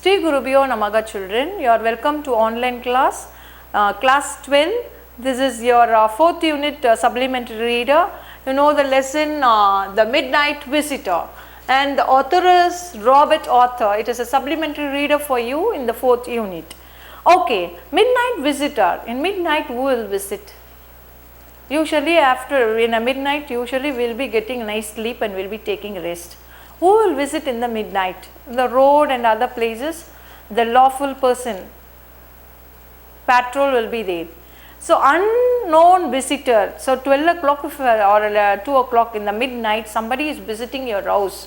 Sri Gurubhyo Namaha children, you are welcome to online class, class 12. This is your 4th unit supplementary reader. You know the lesson The Midnight Visitor, and the author is Robert Author. It is a supplementary reader for you in the 4th unit. Okay, midnight visitor. In midnight who will visit? Usually in a midnight usually we will be getting nice sleep and we will be taking rest. Who will visit in the midnight? The road and other places, the lawful person, patrol will be there. So unknown visitor, so 12 o'clock or 2 o'clock in the midnight somebody is visiting your house.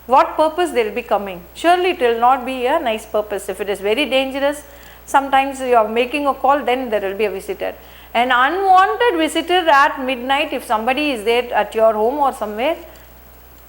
What purpose they will be coming? Surely it will not be a nice purpose. If it is very dangerous, sometimes you are making a call, then there will be a visitor. An unwanted visitor at midnight, if somebody is there at your home or somewhere,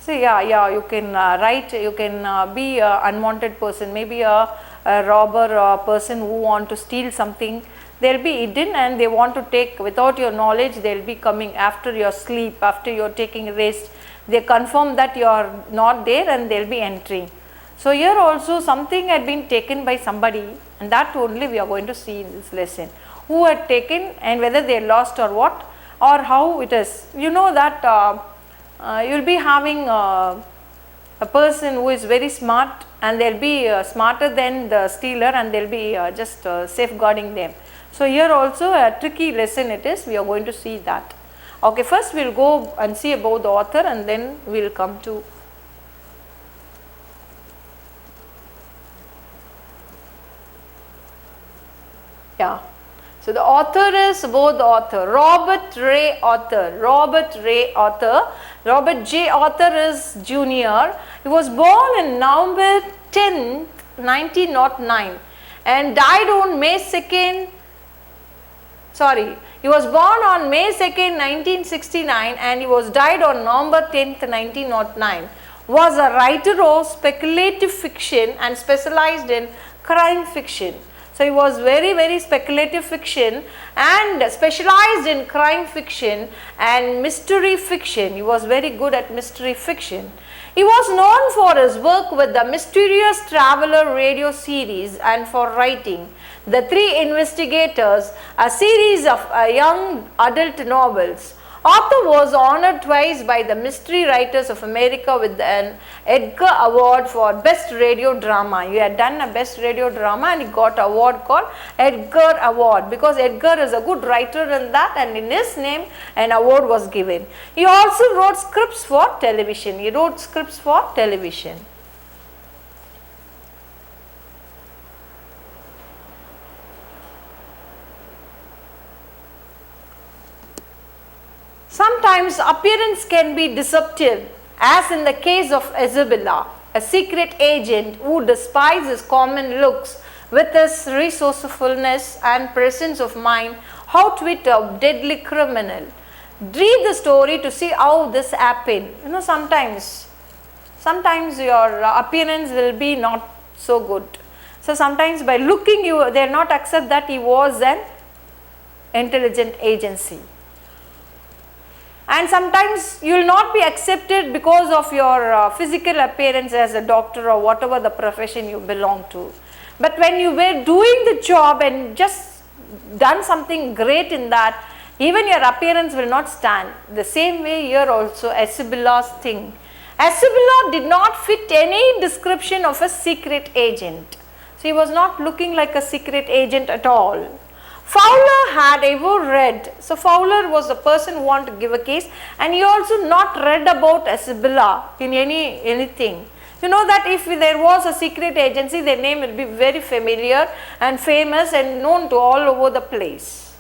so you can write, you can be an unwanted person, maybe a robber or a person who want to steal something. They will be hidden and they want to take without your knowledge. They will be coming after your sleep, after you are taking rest. They confirm that you are not there and they will be entering. So here also something had been taken by somebody, and that only we are going to see in this lesson. Who had taken and whether they lost or what, or how it is. You know that you will be having a person who is very smart, and they will be smarter than the stealer, and they will be just safeguarding them. So here also a tricky lesson it is, we are going to see that. Okay, first we will go and see about the author and then we will come to So the author is both the author, Robert Ray Author. Robert J. Author is junior. He was born on November 10th, 1909 and died on May 2nd. He was born on May 2nd, 1969 and he was died on November 10th, 1909. Was a writer of speculative fiction and specialized in crime fiction. So he was very speculative fiction and specialized in crime fiction and mystery fiction. He was very good at mystery fiction. He was known for his work with the Mysterious Traveler radio series and for writing The Three Investigators, a series of young adult novels. Author was honored twice by the Mystery Writers of America with an Edgar Award for Best Radio Drama. He had done a Best Radio Drama and he got an award called Edgar Award because Edgar is a good writer in that, and in his name an award was given. He also wrote scripts for television. Sometimes appearance can be deceptive, as in the case of Isabella, a secret agent who despises common looks with his resourcefulness and presence of mind outwit a deadly criminal. Read the story to see how this happened. You know, sometimes your appearance will be not so good. So sometimes by looking they will not accept that he was an intelligent agency. And sometimes you will not be accepted because of your physical appearance as a doctor or whatever the profession you belong to. But when you were doing the job and just done something great in that, even your appearance will not stand. The same way here also Isabella's thing. Isabella did not fit any description of a secret agent. So he was not looking like a secret agent at all. Fowler had ever read, so Fowler was the person who wanted to give a case, and he also not read about Isabella in anything. You know that if there was a secret agency, their name will be very familiar and famous and known to all over the place.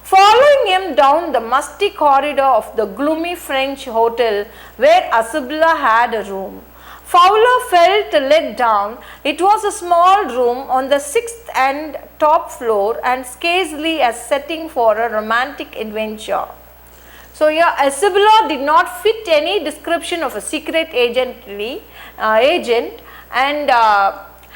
Following him down the musty corridor of the gloomy French hotel where Isabella had a room, Fowler felt let down. It was a small room on the 6th and top floor and scarcely a setting for a romantic adventure. So here Isabella did not fit any description of a secret agent and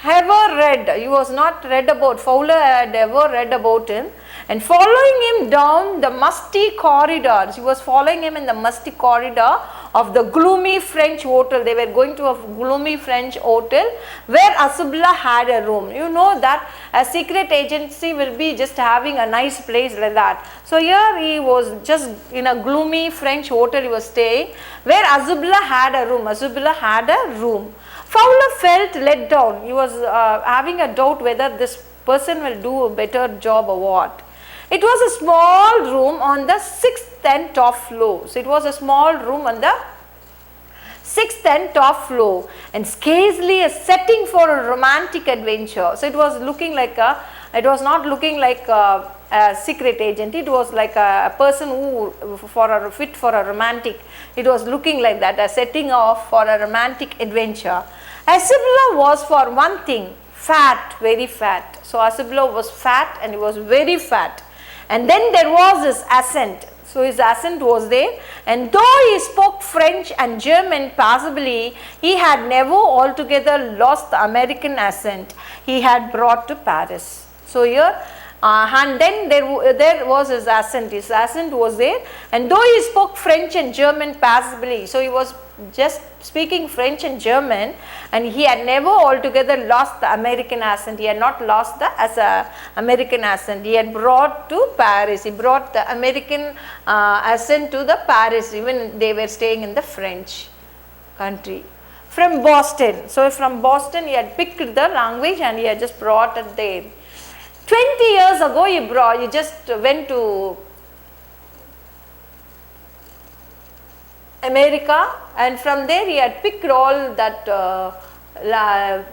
ever read, he was not read about, Fowler had ever read about him, and following him down the musty corridors. He was following him in the musty corridor of the gloomy French hotel. They were going to a gloomy French hotel where Asubla had a room. You know that a secret agency will be just having a nice place like that. So here he was just in a gloomy French hotel he was staying where Asubla had a room. Asubla had a room. Fowler felt let down. He was having a doubt whether this person will do a better job or what. It was a small room on the 6th and top floor. So it was a small room on the 6th and top floor, and scarcely a setting for a romantic adventure. So it was looking like it was not looking like a secret agent. It was like a person who fit for a romantic. It was looking like that, a setting for a romantic adventure. Asubla was, for one thing, fat, very fat. So Asubla was fat and he was very fat. And then there was his accent. So his accent was there, and though he spoke French and German passably, he had never altogether lost the American accent he had brought to Paris. So here, and then there was his accent was there, and though he spoke French and German passably, so he was just speaking French and German, and he had never altogether lost the American accent. He had not lost the American accent. He had brought to Paris. He brought the American accent to the Paris, even they were staying in the French country. From Boston. So from Boston he had picked the language and he had just brought it there. 20 years ago he just went to America, and from there he had picked all that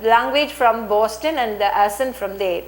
language from Boston and the accent from there.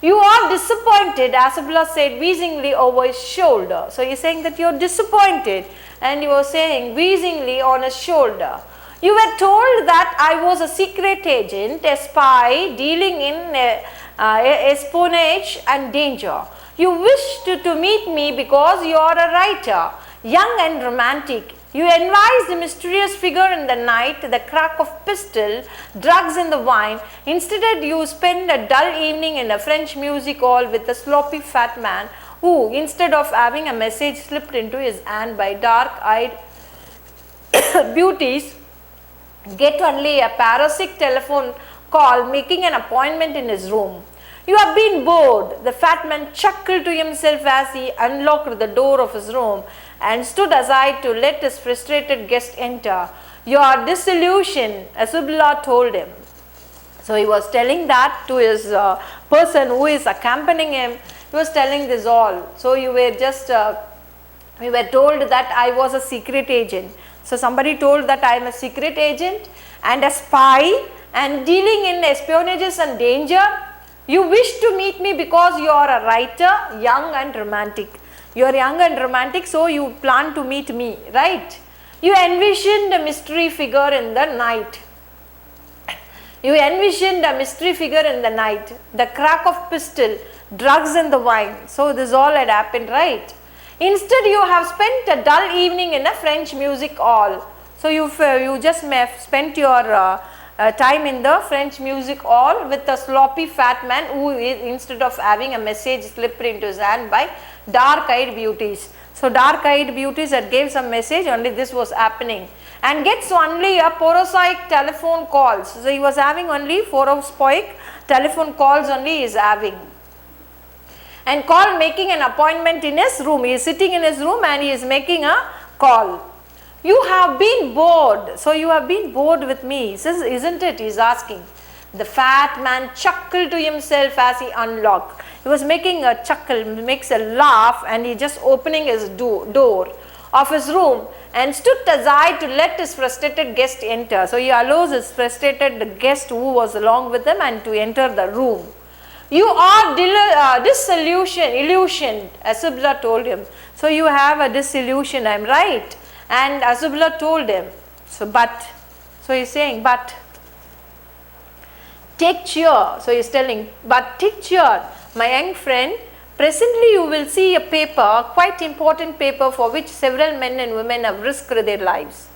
You are disappointed, Asubla said wheezingly over his shoulder. So he is saying that you are disappointed, and he was saying wheezingly on his shoulder. You were told that I was a secret agent, a spy dealing in espionage and danger. You wished to meet me because you are a writer, young and romantic. You envised the mysterious figure in the night, the crack of pistol, drugs in the wine. Instead, you spent a dull evening in a French music hall with a sloppy fat man who, instead of having a message slipped into his hand by dark-eyed beauties, get only a parasitic telephone call making an appointment in his room. You have been bored. The fat man chuckled to himself as he unlocked the door of his room and stood aside to let his frustrated guest enter. You are disillusioned, Asubla told him. So he was telling that to his person who is accompanying him. He was telling this all. So you were just, we were told that I was a secret agent. So somebody told that I am a secret agent and a spy and dealing in espionages and danger. You wish to meet me because you are a writer, young and romantic. You are young and romantic, so you plan to meet me, right? You envisioned a mystery figure in the night. You envisioned a mystery figure in the night, the crack of pistol, drugs and the wine. So this all had happened, right? Instead, you have spent a dull evening in a French music hall. So you just spent your time in the French music hall with a sloppy fat man who, instead of having a message slipped into his hand by dark-eyed beauties. So dark-eyed beauties that gave some message, only this was happening, and gets only a prosaic telephone calls. So he was having only prosaic telephone calls only he is having, and call making an appointment in his room. He is sitting in his room and he is making a call. You have been bored. So you have been bored with me, isn't it? He is asking. The fat man chuckled to himself as he unlocked. He was making a chuckle, makes a laugh, and he just opening his door of his room and stood aside to let his frustrated guest enter. So he allows his frustrated guest who was along with him and to enter the room. You are illusioned, Asubla told him. So you have a disillusion, I am right. And Asubla told him, so he is saying, but take cheer. So he is telling, but take cheer, my young friend. Presently you will see a paper, quite important paper for which several men and women have risked their lives.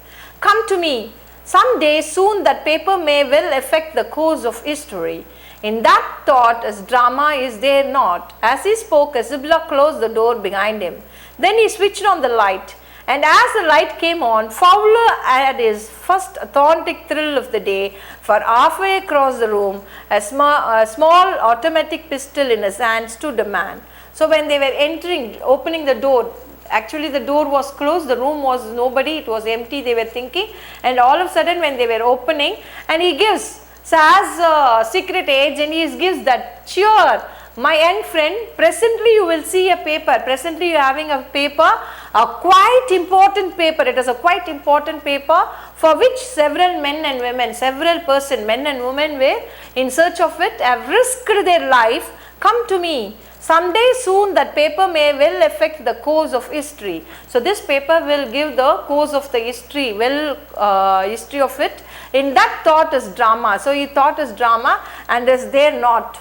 Come to me. Some day soon that paper may well affect the course of history. In that thought as drama is there not. As he spoke, Isabella closed the door behind him. Then he switched on the light. And as the light came on, Fowler had his first authentic thrill of the day, for halfway across the room, a small automatic pistol in his hand stood a man. So when they were entering, opening the door, actually the door was closed, the room was nobody, it was empty, they were thinking, and all of a sudden when they were opening, and he gives, so as a secret agent, he gives that cheer. My young friend, presently you will see a paper, presently you are having a paper, a quite important paper, it is a quite important paper for which several men and women, several person, men and women were in search of it, have risked their life, come to me. Someday soon that paper may well affect the course of history. So this paper will give the course of the history, history of it. In that thought is drama. So he thought is drama and is there not.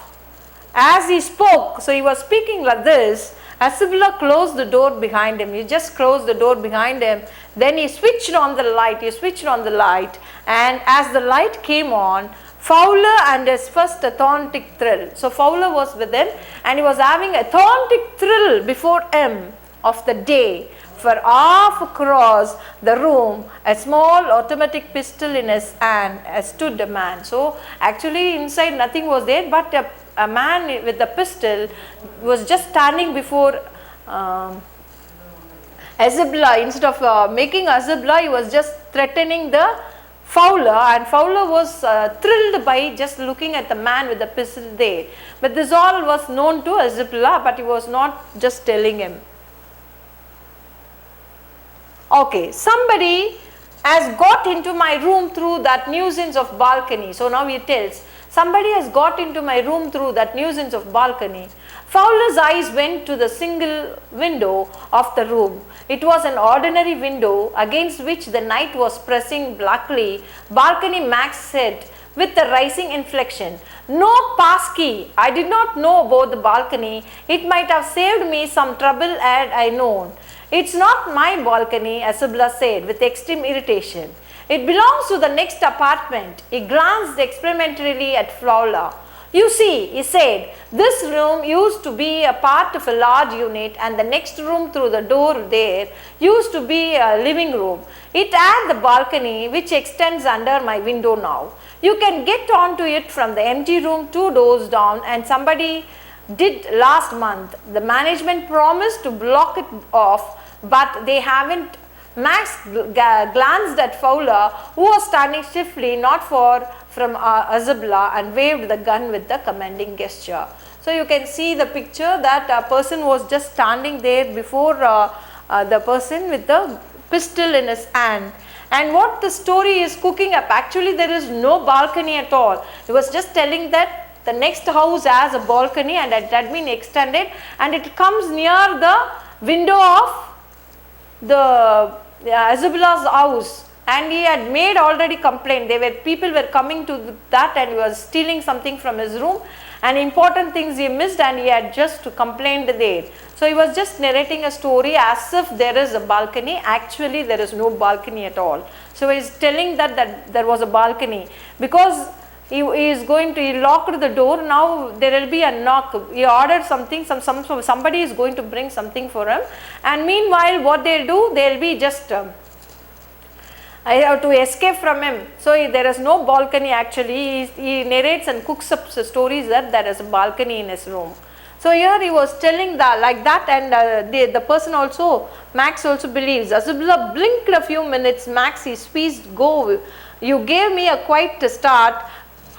As he spoke, so he was speaking like this, Isabella closed the door behind him. He just closed the door behind him. Then he switched on the light. And as the light came on, Fowler and his first authentic thrill. So Fowler was with him and he was having a authentic thrill before him of the day. For half across the room, a small automatic pistol in his hand stood a man. So actually inside nothing was there, but a man with a pistol was just standing before Isabella. Instead of making Isabella, he was just threatening the Fowler, and Fowler was thrilled by just looking at the man with the pistol there. But this all was known to Isabella, but he was not just telling him. Okay, somebody has got into my room through that nuisance of balcony. So now he tells, somebody has got into my room through that nuisance of balcony. Fowler's eyes went to the single window of the room. It was an ordinary window against which the night was pressing blackly. Balcony, Max said with a rising inflection. No passkey. I did not know about the balcony. It might have saved me some trouble had I known. It's not my balcony, Isabella said with extreme irritation. It belongs to the next apartment. He glanced experimentally at Fowler. You see, he said, this room used to be a part of a large unit and the next room through the door there used to be a living room. It had the balcony which extends under my window now. You can get onto it from the empty room 2 doors down, and somebody did last month. The management promised to block it off, but they haven't. Max glanced at Fowler, who was standing stiffly not far from Isabella, and waved the gun with the commanding gesture. So you can see the picture that a person was just standing there before the person with the pistol in his hand. And what the story is cooking up, actually there is no balcony at all. He was just telling that the next house has a balcony and it had been extended and it comes near the window of the Isabella's house, and he had made already complaint. People were coming to that and he was stealing something from his room and important things he missed, and he had just complained there. So he was just narrating a story as if there is a balcony. Actually there is no balcony at all. So he is telling that there was a balcony because he locked the door. Now there will be a knock. He ordered something, somebody is going to bring something for him, and meanwhile what they'll do, they'll be just I have to escape from him. So there is no balcony actually. He narrates and cooks up stories that there is a balcony in his room. So here he was telling that like that, and the person also, Max also believes. Isabella blinked a few minutes. Max, he squeezed, go. You gave me a quite start.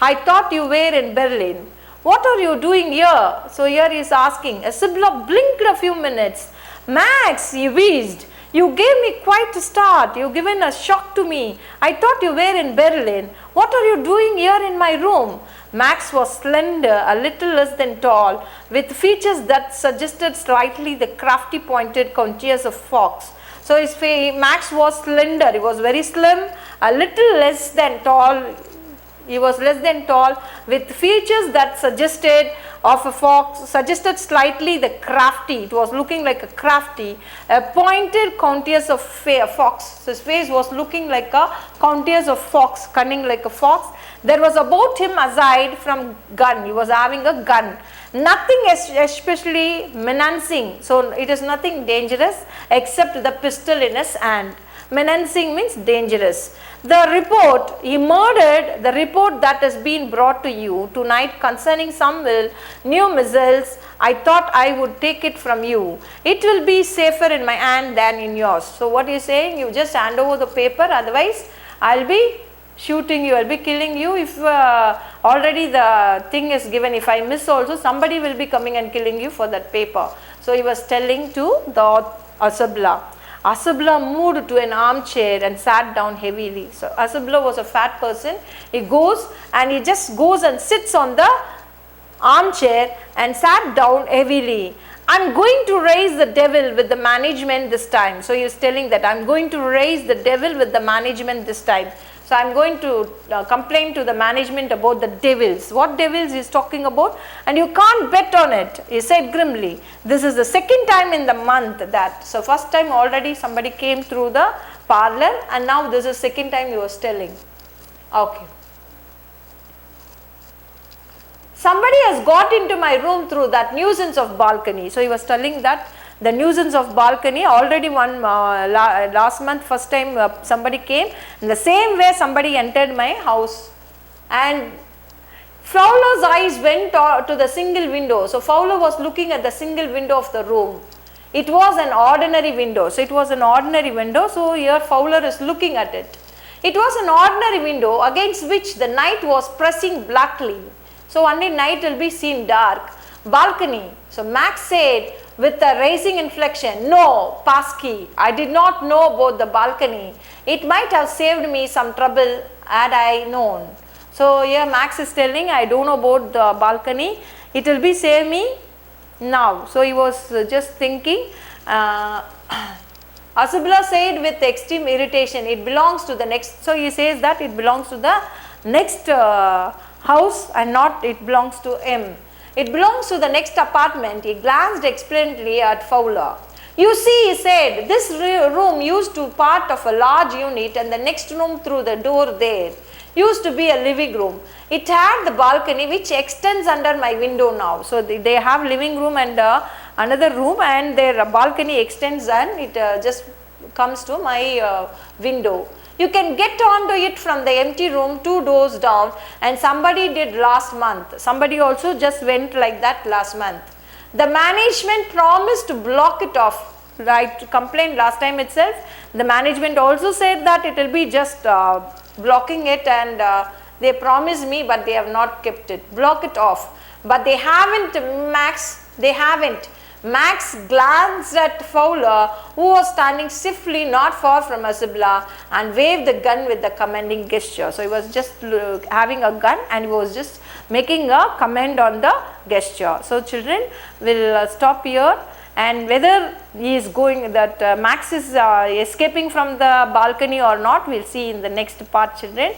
I thought you were in Berlin. What are you doing here? So here he is asking. Isabella blinked a few minutes. Max, he wheezed. You gave me quite a start. You've given a shock to me. I thought you were in Berlin. What are you doing here in my room? Max was slender, a little less than tall, with features that suggested slightly the crafty pointed contours of fox. So Max was slender. He was very slim, a little less than tall. He was less than tall, with features that suggested of a fox, suggested slightly the crafty. It was looking like a crafty, a pointed countenance of fox. His face was looking like a countenance of fox, cunning like a fox. There was about him, aside from gun, he was having a gun. Nothing especially menacing, so it is nothing dangerous except the pistol in his hand. Menacing means dangerous. The report, he murdered the report that has been brought to you tonight concerning some new missiles. I thought I would take it from you. It will be safer in my hand than in yours. So what you saying? You just hand over the paper, otherwise I'll be shooting you, I'll be killing you. If already the thing is given, if I miss also, somebody will be coming and killing you for that paper. So he was telling to the Asabla. Asabla moved to an armchair and sat down heavily. So Asabla was a fat person. He goes and he just goes and sits on the armchair and sat down heavily. I'm going to raise the devil with the management this time. So he is telling that I'm going to raise the devil with the management this time. So I am going to complain to the management about the devils. What devils he is talking about? And you can't bet on it, he said grimly. This is the second time in the month that, so first time already somebody came through the parlor, and now this is second time he was telling. Okay. Somebody has got into my room through that nuisance of balcony. So he was telling that the nuisance of balcony, already one last month first time somebody came, in the same way somebody entered my house, and Fowler's eyes went to the single window. So Fowler was looking at the single window of the room. It was an ordinary window. So it was an ordinary window. So here Fowler is looking at it. It was an ordinary window against which the night was pressing blackly. So only night will be seen dark. Balcony. So Max said with a raising inflection, no, passkey, I did not know about the balcony. It might have saved me some trouble had I known. So here Max is telling, I don't know about the balcony, it will be save me now. So he was just thinking. Asubla said with extreme irritation, it belongs to the next, so he says that it belongs to the next house and not it belongs to him. It belongs to the next apartment. He glanced expectantly at Fowler. You see, he said, this room used to be part of a large unit, and the next room through the door there used to be a living room. It had the balcony which extends under my window now. So they have living room and another room, and their balcony extends and it just comes to my window. You can get onto it from the empty room 2 doors down, and somebody did last month. Somebody also just went like that last month. The management promised to block it off. I complained last time itself. The management also said that it will be just blocking it, and they promised me, but they have not kept it. Block it off. But they haven't, Max, they haven't. Max glanced at Fowler, who was standing stiffly not far from Asibla, and waved the gun with a commanding gesture. So he was just having a gun and he was just making a command on the gesture. So children, will stop here, and whether he is going, that Max is escaping from the balcony or not, we will see in the next part, children.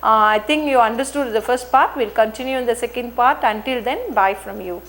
I think you understood the first part. We will continue in the second part. Until then, bye from you.